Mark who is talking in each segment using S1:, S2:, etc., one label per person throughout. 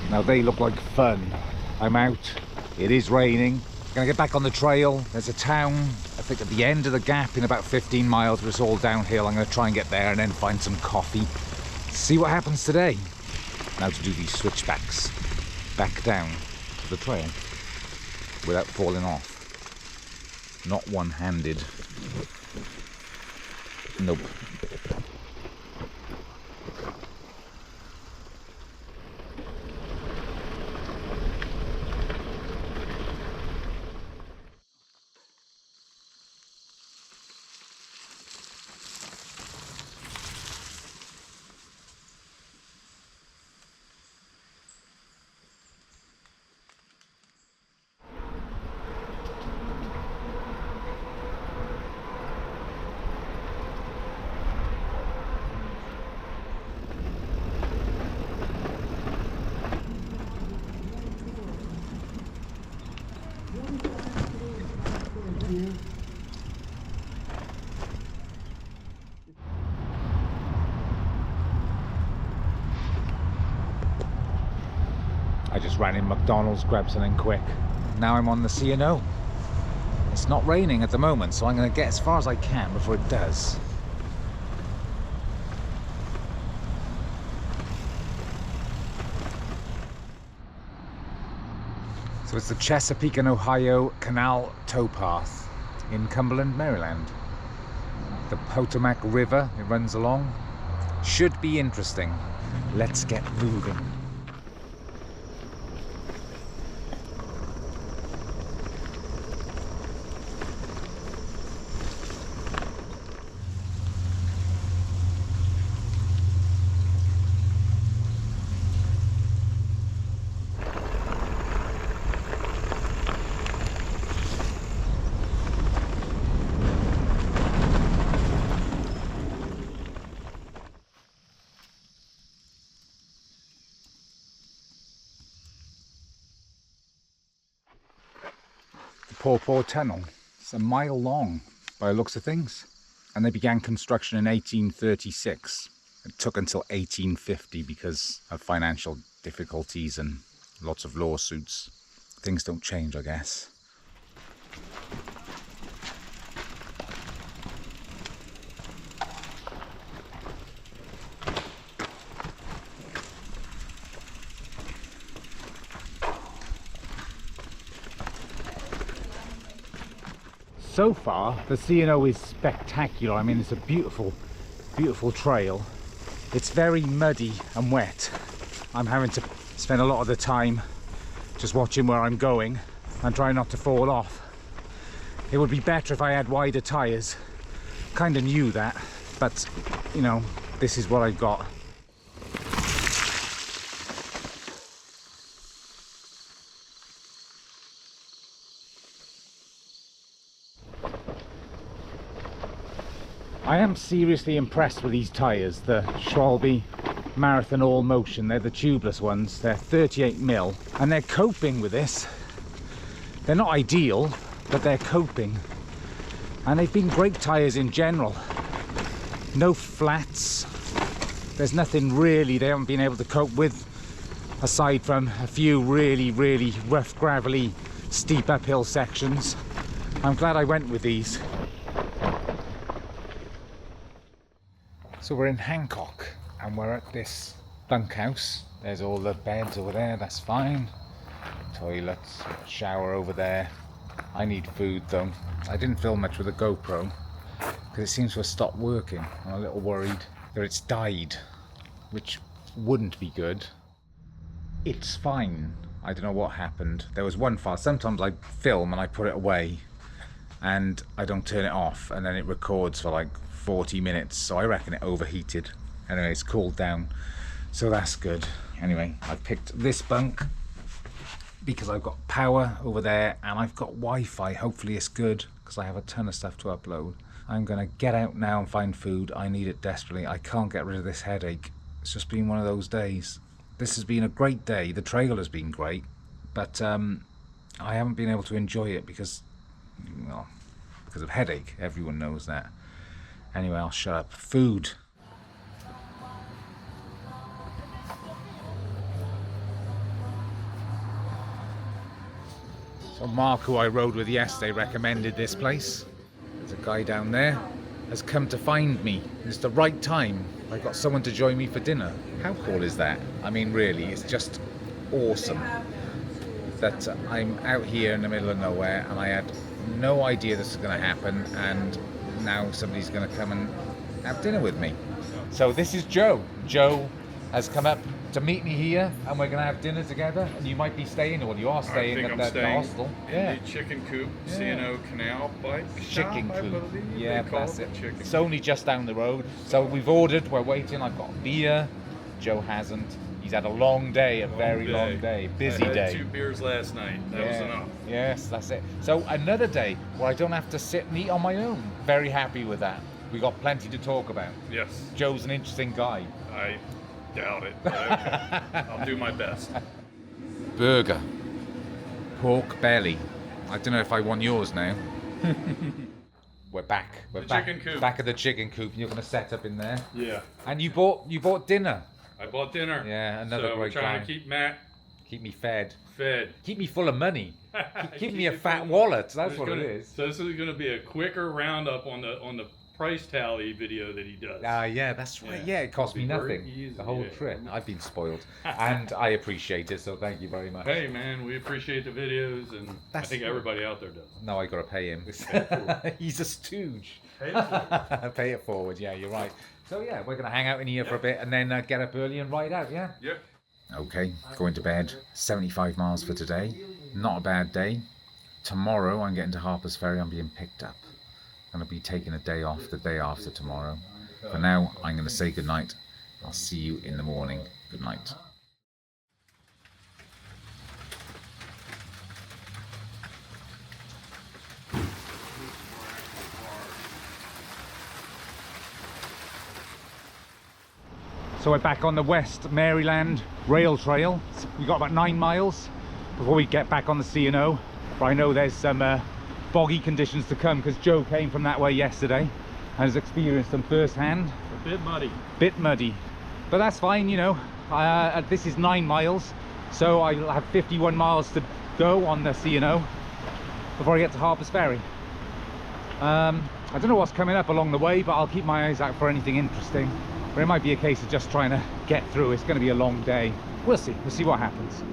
S1: Now they look like fun. I'm out, it is raining. Gonna get back on the trail. There's a town, I think at the end of the gap in about 15 miles, but it's all downhill. I'm gonna try and get there and then find some coffee. See what happens today. Now to do these switchbacks back down to the trail without falling off. Not one-handed. Nope. I just ran in McDonald's, grabbed something quick. Now I'm on the C&O. It's not raining at the moment, so I'm going to get as far as I can before it does. So it's the Chesapeake and Ohio Canal Towpath in Cumberland, Maryland. The Potomac River, it runs along. Should be interesting. Let's get moving. Paw Tunnel. It's a mile long by the looks of things, and they began construction in 1836. It took until 1850 because of financial difficulties and lots of lawsuits. Things don't change, I guess. So far, the C&O is spectacular. I mean, it's a beautiful, beautiful trail. It's very muddy and wet. I'm having to spend a lot of the time just watching where I'm going and trying not to fall off. It would be better if I had wider tyres. Kind of knew that, but, you know, this is what I've got. I am seriously impressed with these tyres, the Schwalbe Marathon All Motion. They're the tubeless ones. They're 38mm, and they're coping with this. They're not ideal, but they're coping. And they've been great tyres in general. No flats. There's nothing really they haven't been able to cope with, aside from a few really, really rough, gravelly, steep uphill sections. I'm glad I went with these. So we're in Hancock and we're at this bunkhouse. There's all the beds over there, that's fine. Toilets, shower over there. I need food though. I didn't film much with a GoPro because it seems to have stopped working. I'm a little worried that it's died, which wouldn't be good. It's fine. I don't know what happened. There was one file. Sometimes I film and I put it away and I don't turn it off, and then it records for like 40 minutes, so I reckon it overheated. Anyway, it's cooled down, so that's good. Anyway, I picked this bunk because I've got power over there and I've got Wi-Fi. Hopefully it's good because I have a ton of stuff to upload. I'm gonna get out now and find food. I need it desperately. I can't get rid of this headache. It's just been one of those days. This has been a great day. The trail has been great, but I haven't been able to enjoy it because, well, because of headache. Everyone knows that. Anyway, I'll shut up. Food. So Mark, who I rode with yesterday, recommended this place. There's a guy down there has come to find me. It's the right time. I got someone to join me for dinner. How cool is that? I mean, really, it's just awesome that I'm out here in the middle of nowhere and I had no idea this was going to happen, and now somebody's going to come and have dinner with me. So this is Joe. Joe has come up to meet me here, and we're going to have dinner together, and you might be staying, or you are staying at the hostel.
S2: Yeah. The Chicken Coup, C&O Canal bike shop,
S1: Chicken
S2: I
S1: Coup.
S2: believe.
S1: Yeah,
S2: they call
S1: that's it.
S2: Chicken
S1: It's only just down the road. So we've ordered, we're waiting. I've got beer. Joe hasn't. He's had a long day, very long day. Busy
S2: I had
S1: day.
S2: 2 beers last night. That was enough.
S1: Yes, that's it. So another day where I don't have to sit and eat on my own. Very happy with that. We got plenty to talk about.
S2: Yes.
S1: Joe's an interesting guy.
S2: I doubt it. But okay. I'll do my best.
S1: Burger. Pork belly. I don't know if I want yours now. We're back. We're back.
S2: Chicken Coop.
S1: Back at the Chicken Coop. You're going to set up in there.
S2: Yeah.
S1: And you bought dinner.
S2: I bought dinner.
S1: Yeah, another
S2: so
S1: great
S2: we're trying
S1: guy.
S2: to keep Matt
S1: Keep me fed.
S2: fed.
S1: Keep me full of money. Keep me a fat wallet. That's what it is.
S2: So this is going to be a quicker roundup on the price tally video that he does.
S1: Yeah, that's right. Yeah, it cost me nothing. The whole trip. I've been spoiled. And I appreciate it, so thank you very much.
S2: Hey, man, we appreciate the videos, and I think everybody out there does.
S1: No, I got to pay him. He's a stooge.
S2: Pay it forward.
S1: Pay it forward. Yeah, you're right. So yeah, we're going to hang out in here for a bit and then get up early and ride out, yeah?
S2: Yep.
S1: Okay, going to bed. 75 miles for today. Not a bad day. Tomorrow I'm getting to Harper's Ferry. I'm being picked up. I'm going to be taking a day off the day after tomorrow. For now, I'm going to say goodnight. I'll see you in the morning. Good night. So we're back on the West Maryland Rail Trail. We've got about 9 miles before we get back on the C&O. But I know there's some boggy conditions to come because Joe came from that way yesterday and has experienced them firsthand.
S2: A bit muddy.
S1: Bit muddy. But that's fine, you know. This is 9 miles, so I'll have 51 miles to go on the C&O before I get to Harper's Ferry. I don't know what's coming up along the way, but I'll keep my eyes out for anything interesting. But it might be a case of just trying to get through. It's going to be a long day. We'll see what happens.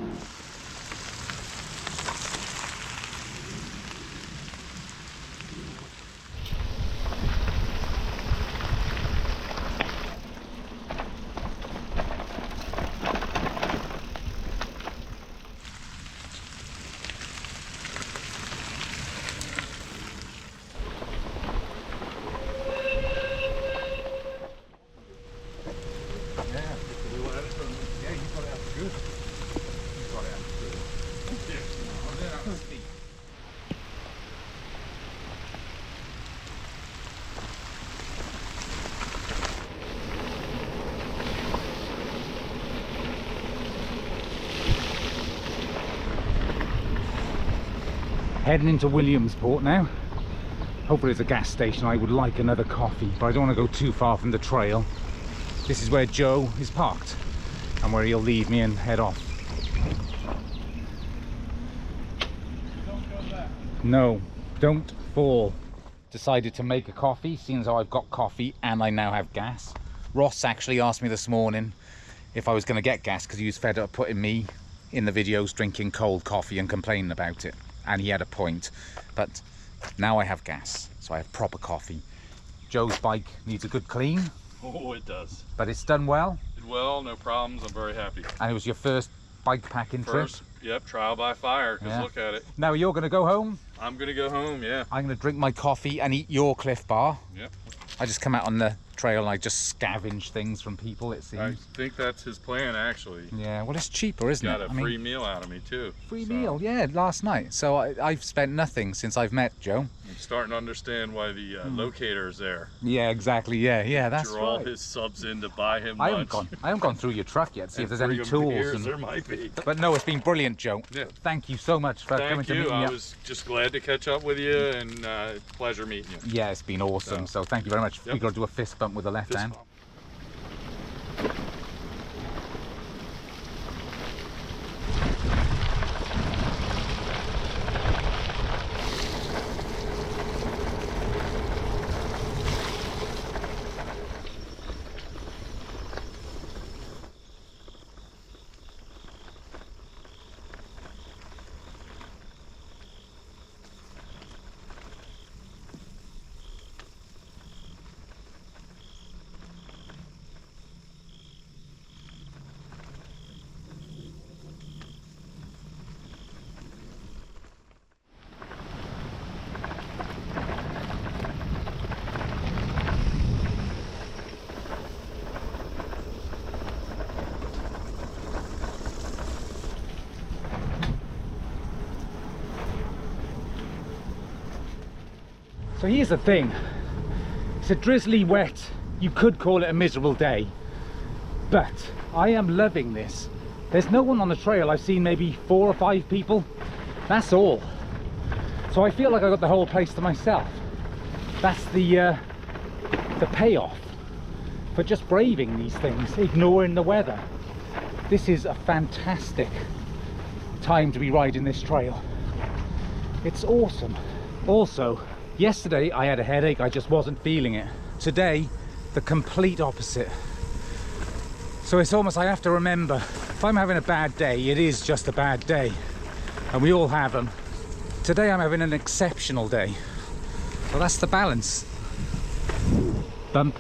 S1: Heading into Williamsport now. Hopefully there's a gas station. I would like another coffee, but I don't want to go too far from the trail. This is where Joe is parked and where he'll leave me and head off.
S2: Don't go back.
S1: No, don't fall. Decided to make a coffee, seeing as how I've got coffee and I now have gas. Ross actually asked me this morning if I was going to get gas because he was fed up putting me in the videos drinking cold coffee and complaining about it. And he had a point, but now I have gas, so I have proper coffee. Joe's bike needs a good clean.
S2: Oh, it does.
S1: But it's done well.
S2: Did well, no problems. I'm very happy.
S1: And it was your first bike packing trip.
S2: Yep, trial by fire, because look at it.
S1: Now you're going to go home.
S2: I'm going to go home, yeah.
S1: I'm going to drink my coffee and eat your Cliff Bar.
S2: Yep.
S1: I just come out on the trail and I just scavenge things from people, it seems.
S2: I think that's his plan, actually.
S1: Yeah, well, it's cheaper, isn't
S2: Got
S1: it?
S2: a free meal out of me, too.
S1: Free meal, yeah, last night. So I've spent nothing since I've met Joe.
S2: I'm starting to understand why the locator is there.
S1: Yeah, exactly. Yeah, that's
S2: You're
S1: right.
S2: all his subs in to buy him
S1: I
S2: lunch.
S1: haven't gone through your truck yet. See if there's any tools.
S2: Beers, there might be.
S1: But no, it's been brilliant, Joe.
S2: Yeah.
S1: Thank you so much for coming to meet me.
S2: I was just glad to catch up with you, and pleasure meeting you.
S1: Yeah, it's been awesome. So thank you very much.
S2: Yep.
S1: We got to do a fist bump with the left
S2: Fist
S1: hand.
S2: bump.
S1: So here's the thing. It's a drizzly, wet, you could call it a miserable day. But I am loving this. There's no one on the trail. I've seen maybe 4 or 5 people. That's all. So I feel like I got the whole place to myself. That's the payoff for just braving these things, ignoring the weather. This is a fantastic time to be riding this trail. It's awesome. Also, yesterday I had a headache, I just wasn't feeling it. Today, the complete opposite. So it's almost, I have to remember, if I'm having a bad day, it is just a bad day. And we all have them. Today I'm having an exceptional day. So that's the balance. Bump.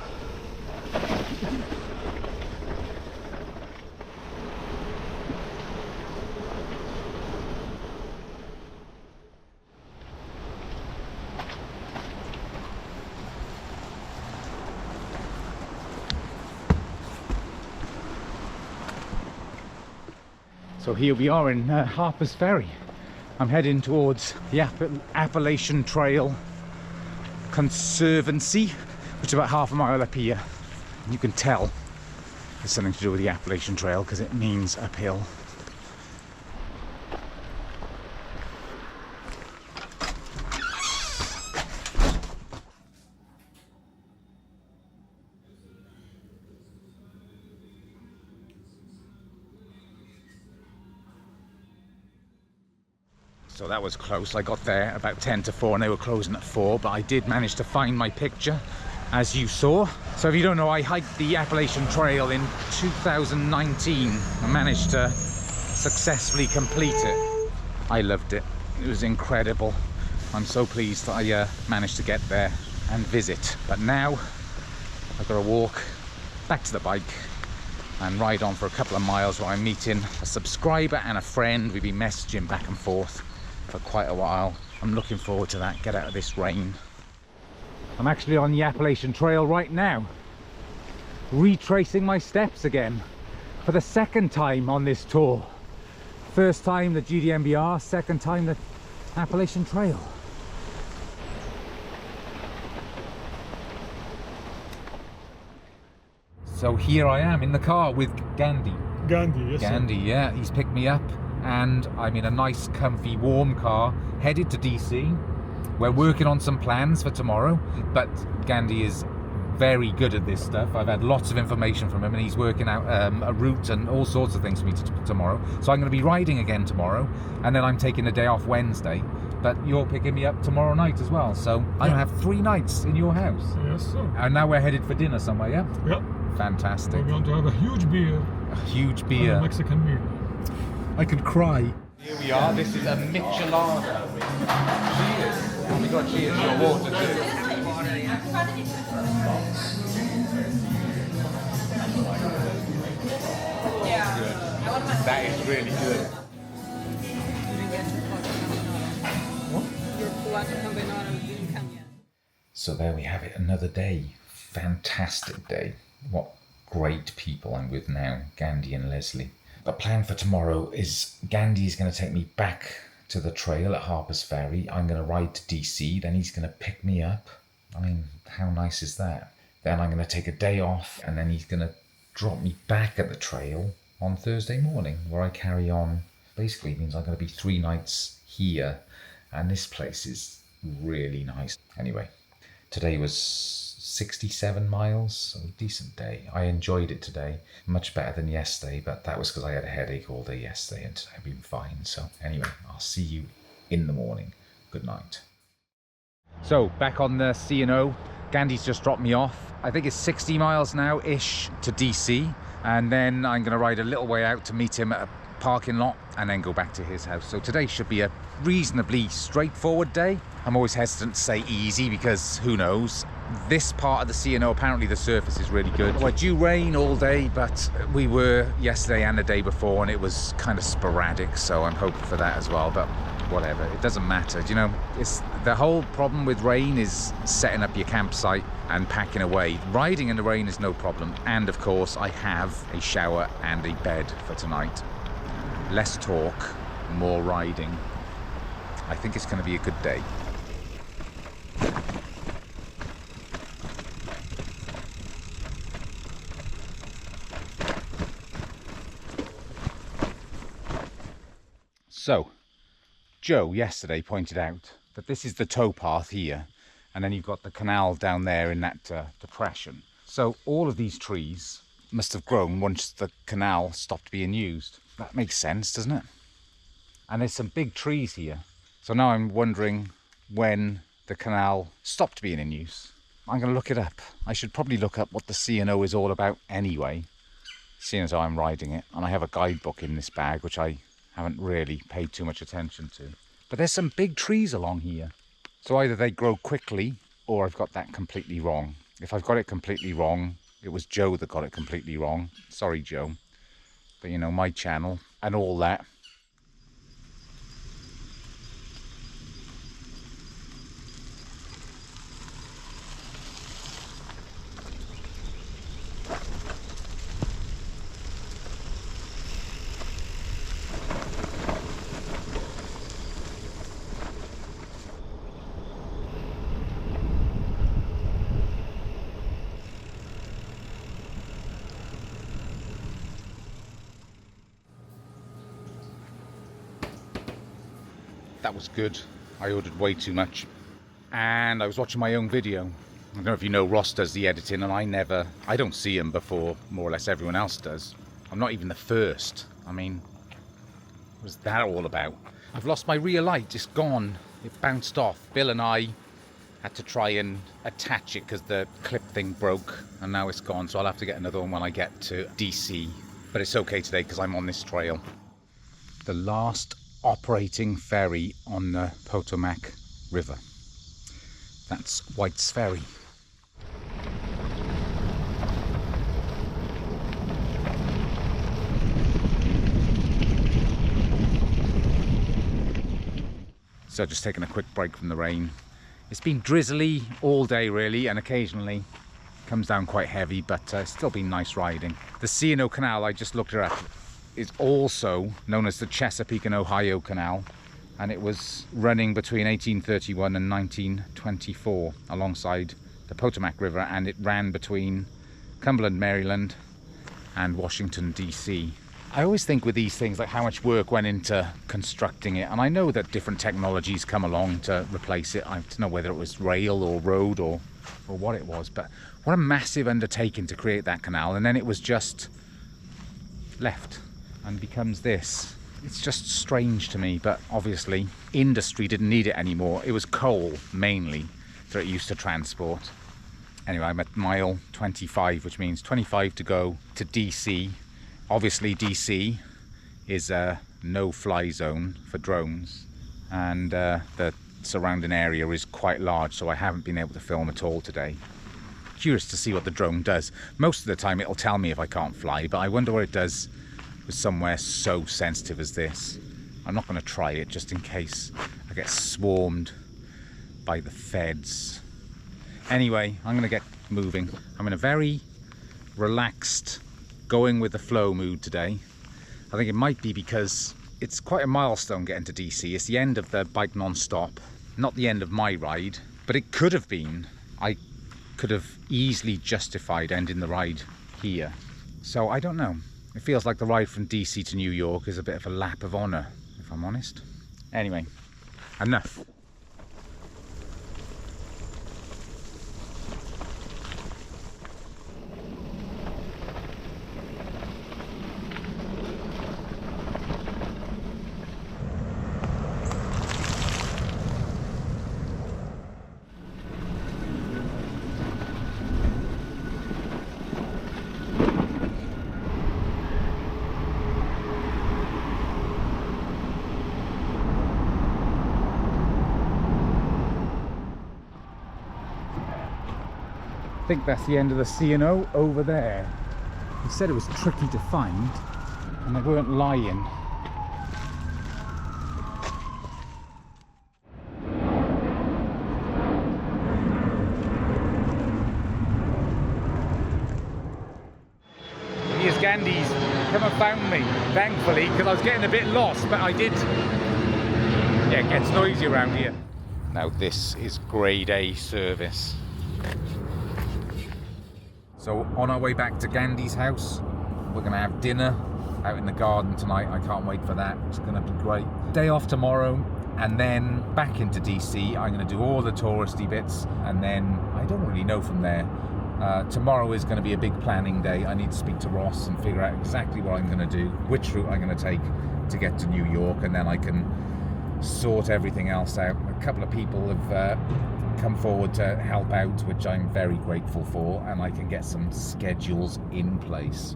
S1: So here we are in Harper's Ferry. I'm heading towards the Appalachian Trail Conservancy, which is about half a mile up here. You can tell there's something to do with the Appalachian Trail because it means uphill. So that was close. I got there about 10 to 4 and they were closing at 4, but I did manage to find my picture, as you saw. So if you don't know, I hiked the Appalachian Trail in 2019 and managed to successfully complete it. I loved it. It was incredible. I'm so pleased that I managed to get there and visit. But now I've got to walk back to the bike and ride on for a couple of miles where I'm meeting a subscriber and a friend. We've been messaging back and forth for quite a while. I'm looking forward to that, get out of this rain. I'm actually on the Appalachian Trail right now, retracing my steps again for the second time on this tour. First time the GDMBR, second time the Appalachian Trail. So here I am in the car with Gandhi.
S3: Gandhi, yes.
S1: Gandhi, yeah, he's picked me up and I'm in a nice, comfy, warm car headed to DC. We're working on some plans for tomorrow, but Gandhi is very good at this stuff. I've had lots of information from him and he's working out a route and all sorts of things for me tomorrow. So I'm going to be riding again tomorrow and then I'm taking a day off Wednesday. But you're picking me up tomorrow night as well. So I'm going to have 3 nights in your house.
S3: Yes, sir.
S1: And now we're headed for dinner somewhere, yeah?
S3: Yeah.
S1: Fantastic.
S3: We're going to have a huge beer.
S1: A huge
S3: And
S1: beer.
S3: a Mexican meal. I could cry.
S1: Here we are. This is a Michelada. Cheers. Oh my God, cheers. Your water too. That is really good. So there we have it. Another day. Fantastic day. What great people I'm with now. Gandhi and Leslie. The plan for tomorrow is Gandhi is going to take me back to the trail at Harper's Ferry. I'm going to ride to DC, then he's going to pick me up. I mean, how nice is that? Then I'm going to take a day off and then he's going to drop me back at the trail on Thursday morning where I carry on. Basically it means I'm going to be 3 nights here and this place is really nice. Anyway, today was 67 miles, so a decent day. I enjoyed it today, much better than yesterday, but that was because I had a headache all day yesterday and today I've been fine. So anyway, I'll see you in the morning. Good night. So back on the C&O, Gandhi's just dropped me off. I think it's 60 miles now-ish to DC, and then I'm going to ride a little way out to meet him at a parking lot and then go back to his house. So today should be a reasonably straightforward day. I'm always hesitant to say easy because who knows. This part of the C&O, apparently the surface is really good. We're due rain all day, but we were yesterday and the day before and it was kind of sporadic, so I'm hoping for that as well, but whatever, it doesn't matter. You know, it's the whole problem with rain is setting up your campsite and packing away. Riding in the rain is no problem, and of course I have a shower and a bed for tonight. Less talk, more riding. I think it's going to be a good day. So, Joe yesterday pointed out that this is the towpath here, and then you've got the canal down there in that depression. So all of these trees must have grown once the canal stopped being used. That makes sense, doesn't it? And there's some big trees here. So now I'm wondering when the canal stopped being in use. I'm going to look it up. I should probably look up what the C&O is all about anyway, seeing as I'm riding it. And I have a guidebook in this bag, which I haven't really paid too much attention to. But there's some big trees along here. So either they grow quickly or I've got that completely wrong. If I've got it completely wrong, it was Joe that got it completely wrong. Sorry, Joe. But you know, my channel and all that. That was good. I ordered way too much. And I was watching my own video. I don't know if you know, Ross does the editing, and I don't see him before more or less everyone else does. I'm not even the first. I mean, what was that all about? I've lost my rear light, it's gone. It bounced off. Bill and I had to try and attach it because the clip thing broke, and now it's gone, so I'll have to get another one when I get to DC. But it's okay today because I'm on this trail. The last operating ferry on the Potomac River. That's White's Ferry. So just taking a quick break from the rain. It's been drizzly all day really, and occasionally comes down quite heavy, but it's still been nice riding. The C&O Canal, I just looked it up, is also known as the Chesapeake and Ohio Canal, and it was running between 1831 and 1924 alongside the Potomac River, and it ran between Cumberland, Maryland and Washington D.C. I always think with these things like how much work went into constructing it, and I know that different technologies come along to replace it. I don't know whether it was rail or road or what it was, but what a massive undertaking to create that canal, and then it was just left and becomes this. It's just strange to me, but obviously industry didn't need it anymore. It was coal mainly that it used to transport. Anyway, I'm at mile 25, which means 25 to go to DC. Obviously DC is a no-fly zone for drones, and the surrounding area is quite large, so I haven't been able to film at all today. Curious to see what the drone does. Most of the time it'll tell me if I can't fly, but I wonder what it does with somewhere so sensitive as this. I'm not going to try it just in case I get swarmed by the feds. Anyway, I'm going to get moving. I'm in a very relaxed, going with the flow mood today. I think it might be because it's quite a milestone getting to DC. It's the end of the Bike Nonstop, not the end of my ride, but it could have been. I could have easily justified ending the ride here. So I don't know. It feels like the ride from DC to New York is a bit of a lap of honour, if I'm honest. Anyway, enough. I think that's the end of the C&O over there. He said it was tricky to find, and they weren't lying. Here's Gandhi's come and found me, thankfully, because I was getting a bit lost, but I did. Yeah, it gets noisy around here. Now this is grade A service. So on our way back to Gandhi's house, we're going to have dinner out in the garden tonight. I can't wait for that. It's going to be great. Day off tomorrow, and then back into DC. I'm going to do all the touristy bits, and then I don't really know from there. Tomorrow is going to be a big planning day. I need to speak to Ross and figure out exactly what I'm going to do, which route I'm going to take to get to New York, and then I can sort everything else out. A couple of people have come forward to help out, which I'm very grateful for, and I can get some schedules in place.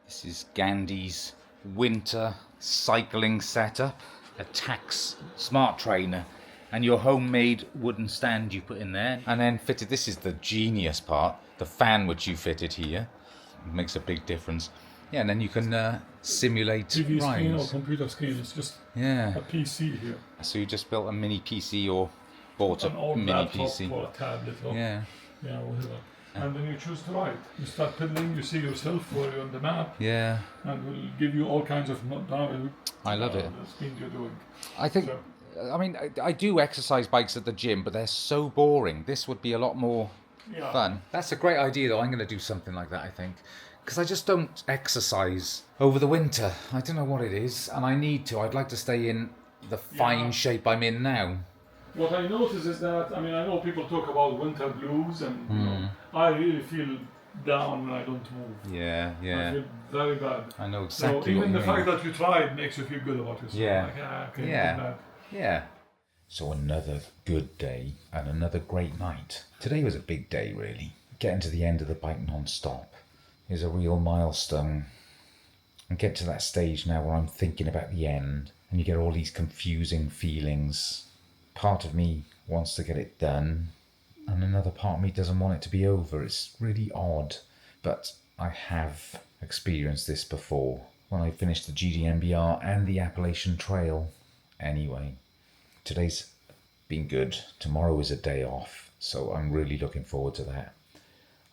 S1: This is Gandhi's winter cycling setup, a Tax Smart Trainer, and your homemade wooden stand you put in there, and then fitted. This is the genius part, the fan which you fitted here. It makes a big difference. Yeah, and then you can simulate
S3: TV screen or
S1: rides.
S3: computer screen. It's just
S1: Yeah.
S3: a PC here.
S1: So you just built a mini PC or bought
S3: An
S1: a
S3: old
S1: mini
S3: laptop
S1: PC?
S3: or a tablet or
S1: Yeah.
S3: whatever. And then you choose to ride. You start pedaling, you see yourself or you're on the map,
S1: Yeah.
S3: and will give you all kinds of
S1: I love it.
S3: the speed you're doing.
S1: I think,
S3: So,
S1: I mean, I do exercise bikes at the gym, but they're so boring. This would be a lot more
S3: yeah.
S1: fun. That's a great idea, though. I'm going to do something like that, I think. Because I just don't exercise over the winter. I don't know what it is, and I need to. I'd like to stay in the fine shape I'm in now.
S3: What I notice is that, I mean, I know people talk about winter blues, and you know, I really feel down when I don't move.
S1: Yeah,
S3: I feel very bad.
S1: I know exactly
S3: So even
S1: what you
S3: the
S1: mean.
S3: fact that you tried makes you feel good about yourself.
S1: Yeah.
S3: Like, okay,
S1: Yeah.
S3: not bad.
S1: Yeah. So another good day and another great night. Today was a big day, really. Getting to the end of the Bike Nonstop is a real milestone. And get to that stage now where I'm thinking about the end, and you get all these confusing feelings. Part of me wants to get it done, and another part of me doesn't want it to be over. It's really odd, but I have experienced this before when I finished the GDMBR and the Appalachian Trail. Anyway, today's been good. Tomorrow is a day off, so I'm really looking forward to that.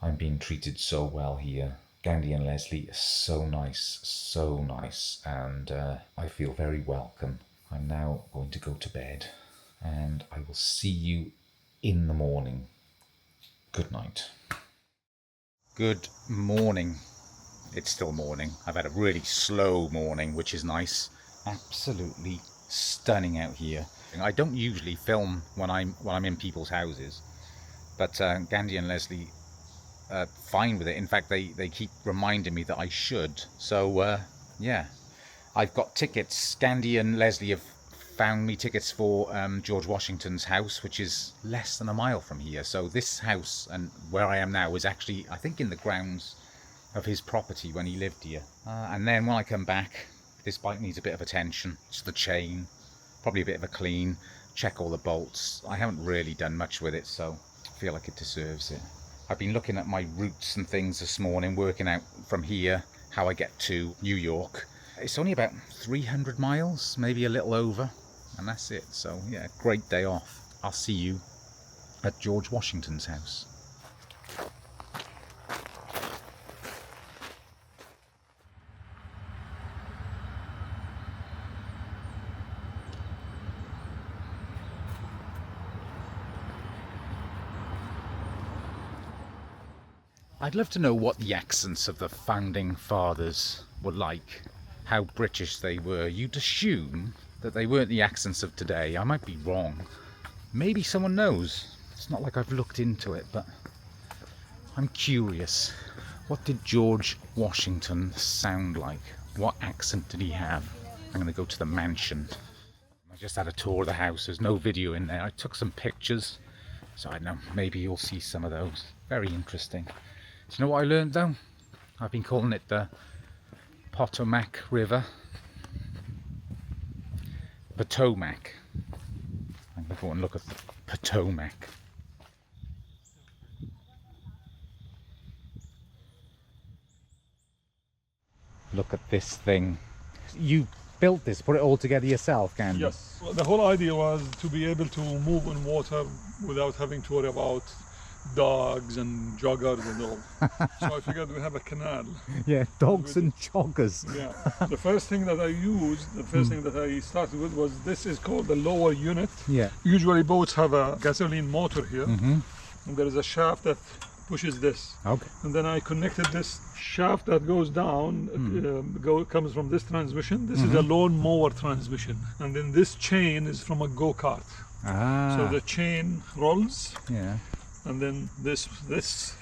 S1: I'm being treated so well here. Gandhi and Leslie are so nice, and I feel very welcome. I'm now going to go to bed, and I will see you in the morning. Good night. Good morning. It's still morning. I've had a really slow morning, which is nice. Absolutely stunning out here. I don't usually film when I'm in people's houses, but Gandhi and Leslie fine with it. In fact, they keep reminding me that I should. So yeah, I've got tickets. Gandhi and Leslie have found me tickets for George Washington's house, which is less than a mile from here. So this house and where I am now is actually, I think, in the grounds of his property when he lived here. And then when I come back, this bike needs a bit of attention. It's the chain, probably a bit of a clean, check all the bolts. I haven't really done much with it, so I feel like it deserves it. I've been looking at my routes and things this morning, working out from here how I get to New York. It's only about 300 miles, maybe a little over, and that's it. So yeah, great day off. I'll see you at George Washington's house. I'd love to know what the accents of the founding fathers were like, how British they were. You'd assume that they weren't the accents of today. I might be wrong. Maybe someone knows. It's not like I've looked into it, but I'm curious. What did George Washington sound like? What accent did he have? I'm going to go to the mansion. I just had a tour of the house. There's no video in there. I took some pictures, so I don't know, maybe you'll see some of those. Very interesting. Do you know what I learned though? I've been calling it the Potomac River. Potomac. I'm going to go and look at the Potomac. Look at this thing. You built this, put it all together yourself, Gandhi?
S3: Yes. Well, the whole idea was to be able to move on water without having to worry about dogs and joggers and all. So I figured we have a canal.
S1: Yeah, dogs and joggers.
S3: Yeah. The first thing that I used, the first thing that I started with was, this is called the lower unit.
S1: Yeah.
S3: Usually boats have a gasoline motor here.
S1: Mm-hmm.
S3: And there is a shaft that pushes this.
S1: Okay.
S3: And then I connected this shaft that goes down, comes from this transmission. This is a lawn mower transmission. And then this chain is from a go-kart.
S1: Ah.
S3: So the chain rolls,
S1: Yeah.
S3: and then this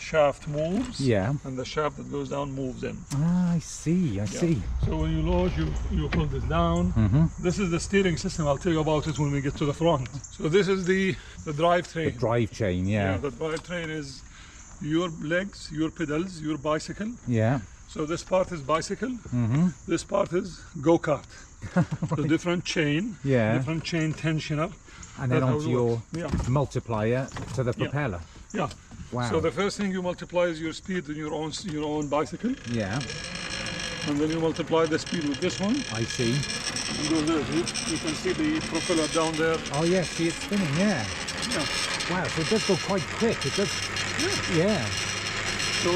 S3: shaft moves,
S1: Yeah.
S3: and the shaft that goes down moves in.
S1: Ah, I see. I see.
S3: So when you load, you hold this down. This is the steering system. I'll tell you about it when we get to the front. So this is the drivetrain.
S1: The drive chain. Yeah.
S3: The drivetrain is your legs, your pedals, your bicycle.
S1: Yeah.
S3: So this part is bicycle. This part is go-kart. The different chain.
S1: Yeah.
S3: Different chain tensioner.
S1: And then
S3: That's how
S1: onto
S3: it
S1: your
S3: works.
S1: multiplier to the propeller.
S3: Yeah.
S1: Wow.
S3: So the first thing you multiply is your speed in your own bicycle,
S1: Yeah.
S3: and then you multiply the speed with this one.
S1: I see.
S3: And go there. You can see the propeller down there.
S1: Oh yeah. See, it's spinning. Yeah.
S3: Yeah.
S1: Wow. So it does go quite quick. It does. Yeah.
S3: So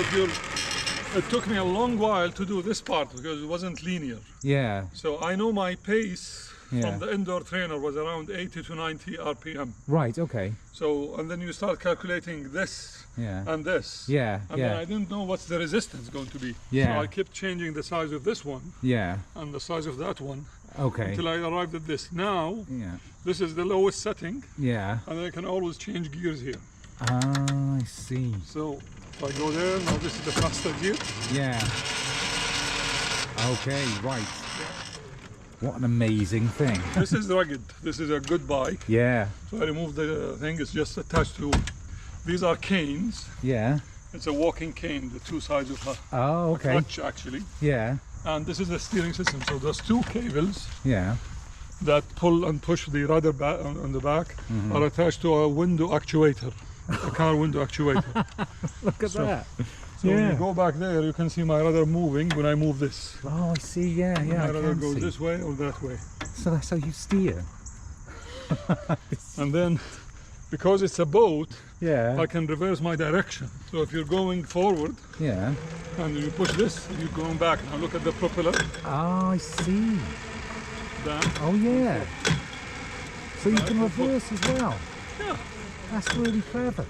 S3: it took me a long while to do this part because it wasn't linear.
S1: Yeah.
S3: So I know my pace
S1: Yeah.
S3: from the indoor trainer was around 80 to 90 RPM.
S1: Right. Okay.
S3: So, and then you start calculating this
S1: Yeah.
S3: and this.
S1: Yeah.
S3: And then I
S1: Yeah.
S3: didn't know what's the resistance going to be.
S1: Yeah.
S3: So I kept changing the size of this one
S1: Yeah.
S3: and the size of that one
S1: Okay.
S3: until I arrived at this. Now,
S1: Yeah.
S3: this is the lowest setting,
S1: Yeah.
S3: and I can always change gears here.
S1: Ah, I see.
S3: So if I go there, now this is the faster gear.
S1: Yeah. Okay. Right. What an amazing thing.
S3: This is rugged. This is a good bike.
S1: Yeah.
S3: So I removed the thing. It's just attached to. These are canes.
S1: Yeah.
S3: It's a walking cane, the two sides of a
S1: Oh, okay.
S3: clutch actually.
S1: Yeah.
S3: And this is the steering system. So there's two cables
S1: Yeah.
S3: that pull and push the rudder back on the back are attached to a window actuator, a car window actuator.
S1: Look at that.
S3: So when
S1: Yeah.
S3: you go back there, you can see my rudder moving when I move this.
S1: Oh, I see. Yeah. Yeah.
S3: My
S1: I
S3: rudder
S1: can
S3: goes
S1: see.
S3: this way or that way.
S1: So that's how you steer.
S3: And then, because it's a boat,
S1: Yeah.
S3: I can reverse my direction. So if you're going forward
S1: Yeah.
S3: and you push this, you're going back. Now look at the propeller.
S1: Oh, I see.
S3: Down.
S1: Oh, yeah. So you
S3: Right,
S1: can
S3: good foot.
S1: reverse as well.
S3: Yeah.
S1: That's really clever.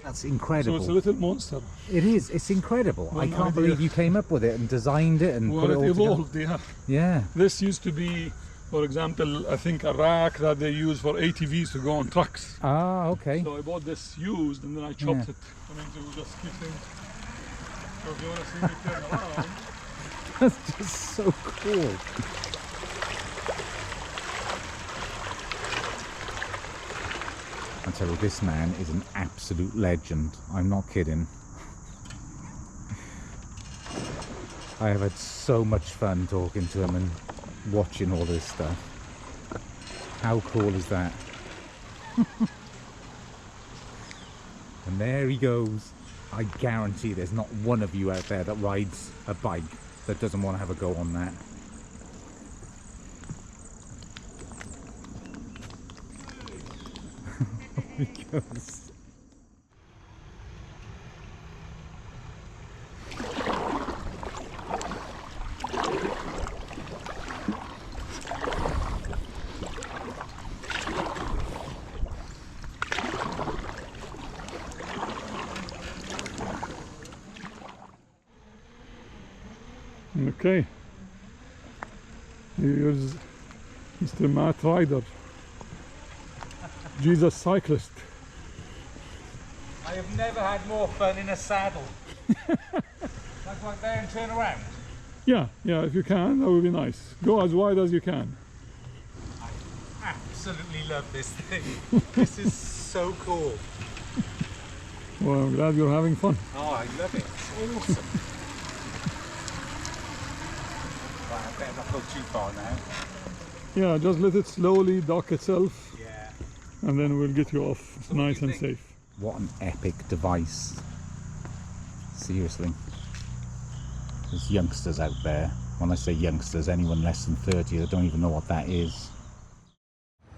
S1: That's
S3: So
S1: incredible.
S3: it's a little monster.
S1: It is. It's incredible. I
S3: One
S1: can't
S3: idea.
S1: believe you came up with it and designed it and
S3: Well,
S1: put it
S3: it
S1: all
S3: evolved,
S1: together.
S3: yeah.
S1: Yeah.
S3: This used to be, for example, I think a rack that they use for ATVs to go on trucks.
S1: Ah, okay.
S3: So I bought this used and then I chopped
S1: Yeah.
S3: it. I mean, to just keep things. So if you want to see me turn around,
S1: That's just so cool. I tell you, this man is an absolute legend. I'm not kidding. I have had so much fun talking to him and watching all this stuff. How cool is that? And there he goes. I guarantee there's not one of you out there that rides a bike that doesn't want to have a go on that. There he goes.
S3: okay. Here's Mr. Matt Ryder, Jesus cyclist.
S1: I have never had more fun in a saddle. Like right there and turn around.
S3: Yeah, if you can, that would be nice. Go as wide as you can.
S1: I absolutely love this thing. This is so cool.
S3: Well, I'm glad you're having fun.
S1: Oh, I love it. It's awesome. Right, I better not go too far now.
S3: Yeah, just let it slowly dock itself
S1: Yeah.
S3: and then we'll get you off
S1: So what do
S3: nice
S1: you
S3: and
S1: think?
S3: safe.
S1: What an epic device. Seriously. There's youngsters out there. When I say youngsters, anyone less than 30 that don't even know what that is.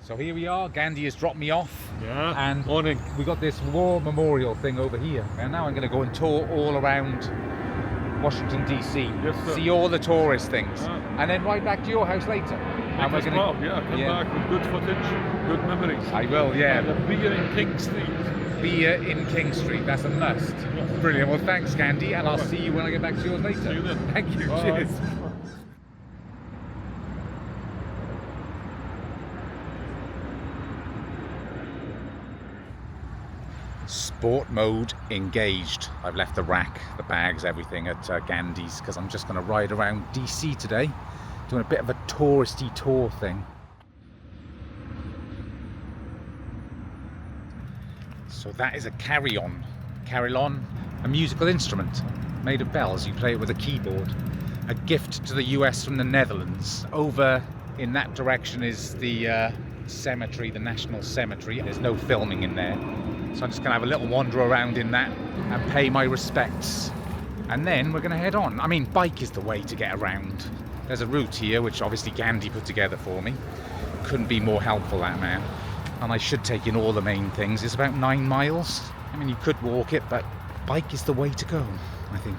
S1: So here we are. Gandhi has dropped me off.
S3: Yeah,
S1: And
S3: morning.
S1: we got this war memorial thing over here. And now I'm going to go and tour all around Washington D.C.
S3: Yes, sir.
S1: See all the tourist things.
S3: Ah.
S1: And then right back to your house later. And
S3: Make us proud, yeah, come
S1: Yeah.
S3: back with good footage, good memories.
S1: I will, yeah.
S3: And a beer in King Street.
S1: beer in King Street. That's a must. Brilliant. Well, thanks, Gandhi, and I'll see you when I get back to yours later.
S3: See you then.
S1: Thank you.
S3: Bye.
S1: Cheers. Sport mode engaged. I've left the rack, the bags, everything at Gandhi's because I'm just going to ride around DC today, doing a bit of a touristy tour thing. So that is a carillon. Carillon, a musical instrument made of bells. You play it with a keyboard. A gift to the US from the Netherlands. Over in that direction is the cemetery, the National Cemetery. There's no filming in there. So I'm just going to have a little wander around in that and pay my respects. And then we're going to head on. I mean, bike is the way to get around. There's a route here, which obviously Gandhi put together for me. Couldn't be more helpful, that man. And I should take in all the main things. It's about 9 miles. I mean, you could walk it, but bike is the way to go, I think.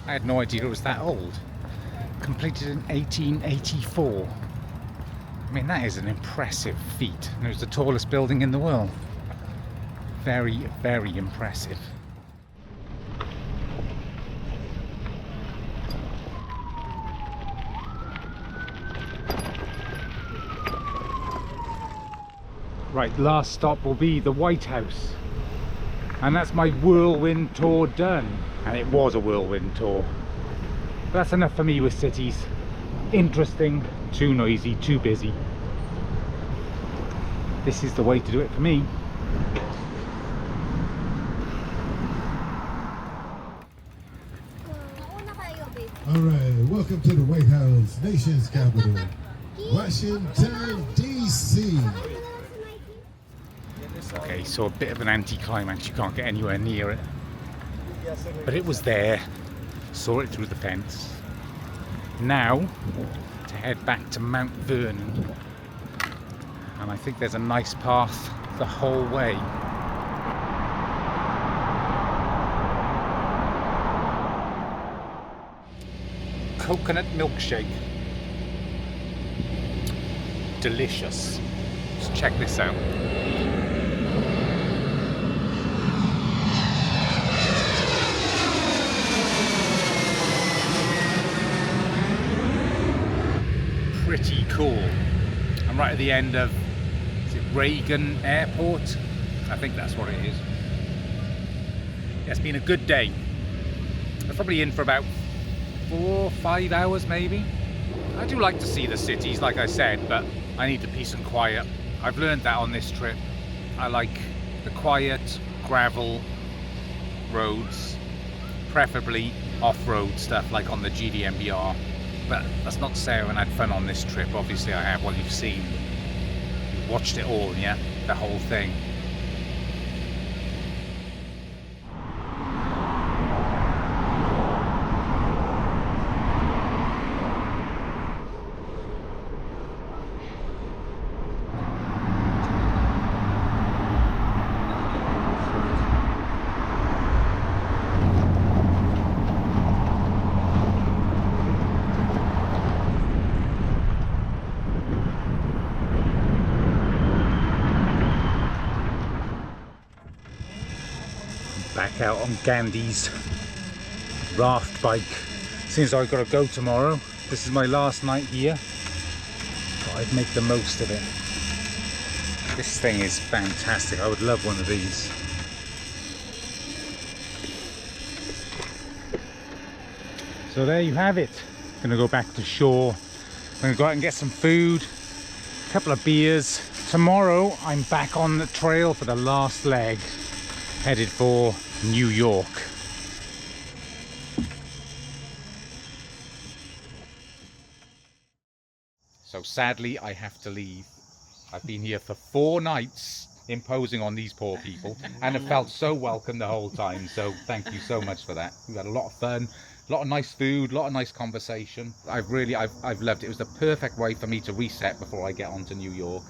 S1: I had no idea it was that old. Completed in 1884. I mean, that is an impressive feat. And it was the tallest building in the world. Very, very impressive. Right, last stop will be the White House. And that's my whirlwind tour done. And it was a whirlwind tour. But that's enough for me with cities. Interesting, too noisy, too busy. This is the way to do it for me.
S4: Alright, welcome to the White House, nation's capital, Washington D.C.
S1: Okay, so a bit of an anti-climax. You can't get anywhere near it. But it was there. Saw it through the fence. Now, to head back to Mount Vernon. And I think there's a nice path the whole way. Coconut milkshake. Delicious. Let's check this out. Pretty cool. I'm right at the end of, is it Reagan Airport? I think that's what it is. Yeah, it's been a good day. I'm probably in for about 4 or 5 hours maybe. I do like to see the cities, like I said, but I need the peace and quiet. I've learned that on this trip. I like the quiet, gravel roads, preferably off-road stuff like on the GDMBR. But that's not to say I haven't had fun on this trip. Obviously I have. Well, you've seen, you've watched it all, yeah? The whole thing. back out on Gandhi's raft bike. Since I've got to go tomorrow, this is my last night here. But I'd make the most of it. This thing is fantastic. I would love one of these. So there you have it. Gonna go back to shore. I'm gonna go out and get some food, a couple of beers. Tomorrow I'm back on the trail for the last leg, headed for New York. So sadly I have to leave. I've been here for 4 nights imposing on these poor people and have felt so welcome the whole time, so thank you so much for that. We've had a lot of fun, a lot of nice food, a lot of nice conversation. I've loved it. It was the perfect way for me to reset before I get on to New York,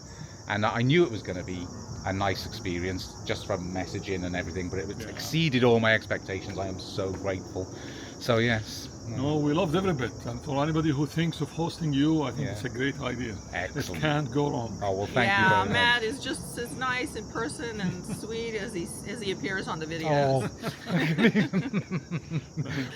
S1: and I knew it was going to be a nice experience just from messaging and everything, but it exceeded all my expectations. I am so grateful. So yes.
S3: No, we loved every bit, and for anybody who thinks of hosting you, I think it's a great idea.
S1: Excellent.
S3: It can't go wrong.
S1: Oh well, thank you very much.
S5: Matt is just as nice in person and sweet as he appears on the videos.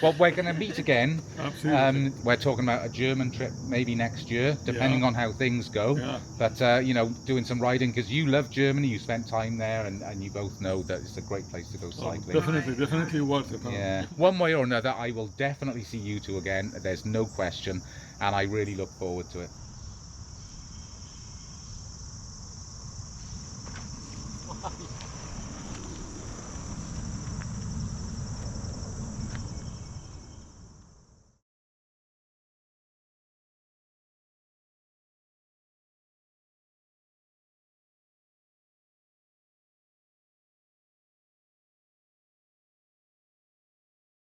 S1: Well, we're going to meet again.
S3: Absolutely.
S1: We're talking about a German trip maybe next year, depending on how things go.
S3: Yeah.
S1: But you know, doing some riding, because you love Germany, you spent time there, and you both know that it's a great place to go cycling.
S3: Definitely worth it. Huh?
S1: Yeah, one way or another, I will definitely see you two again. There's no question, and I really look forward to it.